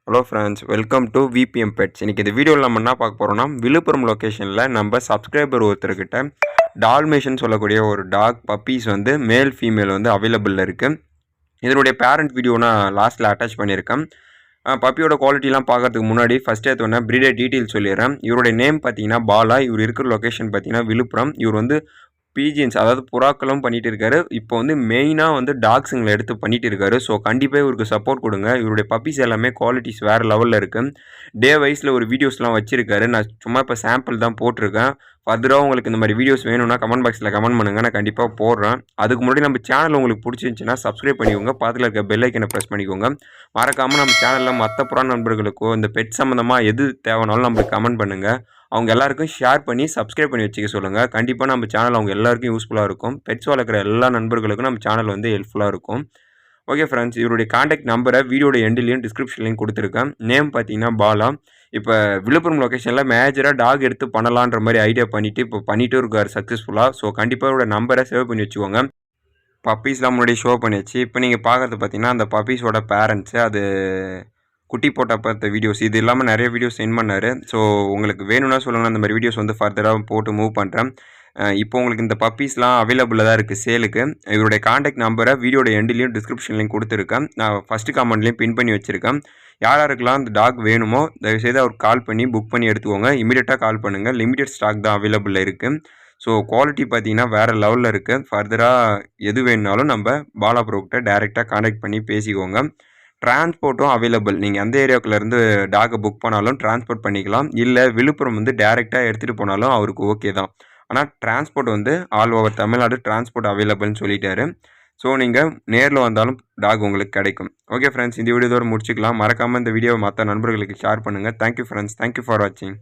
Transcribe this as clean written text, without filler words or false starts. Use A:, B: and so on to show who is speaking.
A: Hello friends, welcome to VBM pets. இன்றைக்கி இந்த வீடியோவில் நம்ம என்ன பார்க்க போகிறோம்னா, விழுப்புரம் லொக்கேஷனில் நம்ம சப்ஸ்கிரைபர் ஒருத்தர்கிட்ட டால்மேஷன் சொல்லக்கூடிய ஒரு டாக் பப்பீஸ் வந்து மேல் ஃபீமேல் வந்து அவைலபிளில் இருக்குது. இதனுடைய பேரண்ட் வீடியோ நான் லாஸ்ட்டில் அட்டாச் பண்ணியிருக்கேன். பப்பியோட குவாலிட்டிலாம் பார்க்கறதுக்கு முன்னாடி ஃபஸ்ட் எடுத்தோன்னே ப்ரீடர் டீட்டெயில் சொல்லிடுறேன். இவருடைய நேம் பார்த்தீங்கன்னா பாலா. இவர் இருக்கிற லொக்கேஷன் பார்த்தீங்கன்னா விழுப்புரம். இவர் வந்து பீஜின்ஸ் அதாவது புறாக்களும் பண்ணிகிட்டு இருக்காரு. இப்போ வந்து மெயினாக வந்து டாக்ஸுங்களை எடுத்து பண்ணிகிட்டு இருக்காரு. ஸோ கண்டிப்பாக இவருக்கு சப்போர்ட் கொடுங்க. இவருடைய பப்பீஸ் எல்லாமே குவாலிட்டிஸ் வேறு லெவலில் இருக்குது. டே வைஸில் ஒரு வீடியோஸ்லாம் வச்சுருக்காரு. நான் சும்மா இப்போ சாம்பிள் தான் போட்டிருக்கேன். ஃபர்தராக உங்களுக்கு இந்த மாதிரி வீடியோஸ் வேணும்னா கமெண்ட் பாக்ஸில் கமெண்ட் பண்ணுங்கள், நான் கண்டிப்பாக போடுறேன். அதுக்கு முன்னாடி நம்ம சேனல் உங்களுக்கு பிடிச்சிருந்துச்சின்னா சப்ஸ்கிரைப் பண்ணிக்கோங்க, பக்கத்தில் இருக்க பெல் ஐக்கனை ப்ரெஸ் பண்ணிக்கோங்க. மறக்காமல் நம்ம சேனலில் மற்ற புறா நண்பர்களுக்கோ இந்த பெட் சம்மந்தமாக எது தேவைனாலும் நம்மளுக்கு கமெண்ட் பண்ணுங்கள். அவங்க எல்லாருக்கும் ஷேர் பண்ணி சப்ஸ்கிரைப் பண்ணி வச்சுக்க சொல்லுங்கள். கண்டிப்பாக நம்ம சேனல் அவங்க எல்லாருக்கும் யூஸ்ஃபுல்லாக இருக்கும். பெட்ஸ் வளர்க்குற எல்லா நண்பர்களுக்கும் நம்ம சேனல் வந்து ஹெல்ப்ஃபுல்லாக இருக்கும். ஓகே ஃப்ரெண்ட்ஸ், இவருடைய காண்டாக்ட் நம்பரை வீடியோட எண்ட்லேயும் டிஸ்கிரிப்ஷன்லையும் கொடுத்துருக்கேன். நேம் பார்த்தீங்கன்னா பாலா. இப்போ விழுப்புரம் லொக்கேஷனில் மேஜராக டாக் எடுத்து பண்ணலான்ற மாதிரி ஐடியா பண்ணிவிட்டு இப்போ பண்ணிகிட்டும் இருக்கார் சக்ஸஸ்ஃபுல்லாக. ஸோ கண்டிப்பாக இவரோட நம்பரை சேவ் பண்ணி வச்சுக்கோங்க. பப்பீஸ்லாம் முன்னாடி ஷோ பண்ணியாச்சு. இப்போ நீங்கள் பார்க்குறது பார்த்தீங்கன்னா அந்த பப்பீஸோட பேரண்ட்ஸு, அது குட்டி போட்ட பார்த்த வீடியோஸ். இது இல்லாமல் நிறைய வீடியோஸ் சென்ட் பண்ணார். ஸோ உங்களுக்கு வேணும்னா சொல்லுங்கள், அந்த மாதிரி வீடியோஸ் வந்து ஃபர்தராக போட்டு மூவ் பண்ணுறேன். இப்போ உங்களுக்கு இந்த பப்பீஸ்லாம் அவைலபிளாக தான் இருக்குது சேலுக்கு. இவருடைய காண்டாக்ட் நம்பரை வீடியோட எண்ட்லேயும் டிஸ்கிரிப்ஷன்லையும் கொடுத்துருக்கேன். நான் ஃபஸ்ட்டு கமெண்ட்லேயும் பின் பண்ணி வச்சுருக்கேன். யார் யாருக்கெல்லாம் அந்த டாக் வேணுமோ தயவுசெய்து அவருக்கு கால் பண்ணி புக் பண்ணி எடுத்துக்கோங்க. இமீடியட்டாக கால் பண்ணுங்கள். லிமிடெட் ஸ்டாக் தான் அவைலபிளில் இருக்குது. ஸோ குவாலிட்டி பார்த்தீங்கன்னா வேறு லெவலில் இருக்குது. ஃபர்தராக எது வேணுனாலும் நம்ம பாலா ப்ரோக்கிட்ட டேரெக்டாக காண்டாக்ட் பண்ணி பேசிக்கோங்க. டிரான்ஸ்போர்ட்டும் அவைலபிள். நீங்கள் எந்த ஏரியாவுக்குலேருந்து டாகை புக் பண்ணாலும் டிரான்ஸ்போர்ட் பண்ணிக்கலாம். இல்லை விழுப்புரம் வந்து டேரெக்டாக எடுத்துகிட்டு போனாலும் அவருக்கு ஓகே தான். ஆனால் டிரான்ஸ்போர்ட் வந்து ஆல் ஓவர் தமிழ்நாடு டிரான்ஸ்போர்ட் அவைலபிள்னு சொல்லிட்டாரு. ஸோ நீங்கள் நேரில் வந்தாலும் டாக் உங்களுக்கு கிடைக்கும். ஓகே ஃப்ரெண்ட்ஸ், இந்த வீடியோ இதோட முடிச்சுக்கலாம். மறக்காமல் இந்த வீடியோவை மற்ற நண்பர்களுக்கு ஷேர் பண்ணுங்கள். தேங்க்யூ ஃப்ரெண்ட்ஸ், தேங்க்யூ ஃபார் வாட்சிங்.